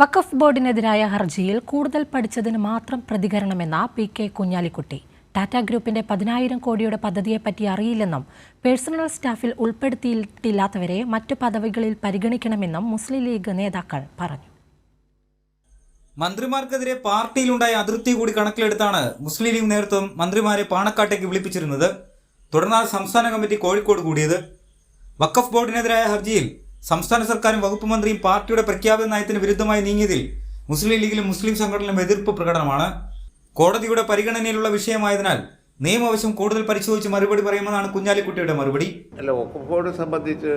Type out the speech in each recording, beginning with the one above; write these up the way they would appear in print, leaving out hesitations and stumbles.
വഖഫ് ബോർഡിനെതിരായ ഹർജിയിൽ കൂടുതൽ പഠിച്ചതിന് മാത്രം പ്രതികരണമെന്ന പി.കെ. കുഞ്ഞാലിക്കുട്ടി. ടാറ്റ ഗ്രൂപ്പിന്റെ 10,000 കോടിയുടെ പദ്ധതിയെപ്പറ്റി അറിയില്ലെന്നും പേഴ്സണൽ സ്റ്റാഫിൽ ഉൾപ്പെടുത്തിയിട്ടില്ലാത്തവരെ മറ്റു പദവികളിൽ പരിഗണിക്കണമെന്നും മുസ്ലിം ലീഗ് നേതാക്കൾ പറഞ്ഞു. മന്ത്രിമാർക്കെതിരെ പാർട്ടിയിലുണ്ടായ അതിർത്തി കൂടി കണക്കിലെടുത്താണ് മുസ്ലിം ലീഗ് നേതൃത്വം മന്ത്രിമാരെ പാണക്കാട്ടേക്ക് വിളിപ്പിച്ചിരുന്നത്. തുടർന്നാണ് സംസ്ഥാന കമ്മിറ്റി കോഴിക്കോട് കൂടിയത്. വഖഫ് ബോർഡിനെതിരായ ഹർജിയിൽ സംസ്ഥാന സർക്കാരും വകുപ്പ് മന്ത്രിയും പാർട്ടിയുടെ പ്രഖ്യാപിത നയത്തിന് വിരുദ്ധമായി നീങ്ങിയതിൽ മുസ്ലിം ലീഗിലും മുസ്ലിം സംഘടനയിലും എതിർപ്പ് പ്രകടനമാണ്. കോടതിയുടെ പരിഗണനയിലുള്ള വിഷയമായതിനാൽ നിയമവശം കൂടുതൽ പരിശോധിച്ച് മറുപടി പറയുമെന്നാണ് കുഞ്ഞാലിക്കുട്ടിയുടെ മറുപടി. അല്ല, വഖഫ് ബോർഡ് സംബന്ധിച്ച്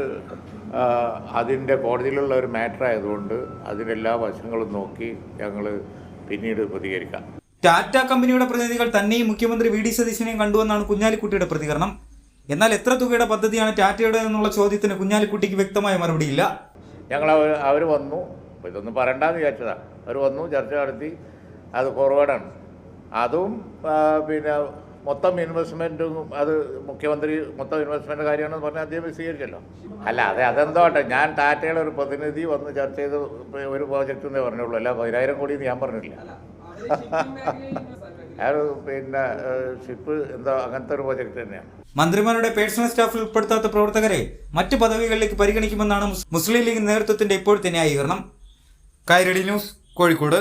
അതിൻ്റെ കോടതിയിലുള്ള ഒരു മാറ്റർ ആയതുകൊണ്ട് അതിനെല്ലാ വശങ്ങളും നോക്കി ഞങ്ങൾ പിന്നീട് പ്രതികരിക്കാം. ടാറ്റ കമ്പനിയുടെ പ്രതിനിധികൾ തന്നെയും മുഖ്യമന്ത്രി വി.ഡി. സതീശനെയും കണ്ടുവെന്നാണ് കുഞ്ഞാലിക്കുട്ടിയുടെ പ്രതികരണം. എന്നാൽ എത്ര തുകയുടെ പദ്ധതിയാണ് ടാറ്റയുടെ എന്നുള്ള ചോദ്യത്തിന് കുഞ്ഞാലിക്കുട്ടിക്ക് വ്യക്തമായ മറുപടിയില്ല. അവർ വന്നു, ഇതൊന്നും പറയണ്ടെന്ന് വിചാരിച്ചതാണ്. അവർ വന്നു, ചർച്ച നടത്തി, അത് ഫോർവേഡാണ്. അതും പിന്നെ മൊത്തം ഇൻവെസ്റ്റ്മെൻറ്റും അത് മുഖ്യമന്ത്രി മൊത്തം ഇൻവെസ്റ്റ്മെൻറ്റ് കാര്യമാണെന്ന് പറഞ്ഞാൽ അദ്ദേഹം സ്വീകരിച്ചല്ലോ. അല്ല, അതെന്തോ ആട്ടെ, ഞാൻ ടാറ്റയുടെ ഒരു പ്രതിനിധി വന്ന് ചർച്ച ചെയ്ത് ഒരു പ്രോജക്റ്റ് എന്നേ പറഞ്ഞുള്ളൂ. അല്ല 10,000 കോടി എന്ന് ഞാൻ പറഞ്ഞില്ല. പിന്നെ ഷിപ്പ് എന്തോ അങ്ങനത്തെ ഒരു പ്രോജക്റ്റ് തന്നെയാണ്. മന്ത്രിമാരുടെ പേഴ്സണൽ സ്റ്റാഫിൽ ഉൾപ്പെടുത്താത്ത പ്രവർത്തകരെ മറ്റ് പദവികളിലേക്ക് പരിഗണിക്കുമെന്നാണ് മുസ്ലിം ലീഗ് നേതൃത്വത്തിന്റെ ഇപ്പോഴത്തെ ന്യായീകരണം. കൈരളി ന്യൂസ്, കോഴിക്കോട്.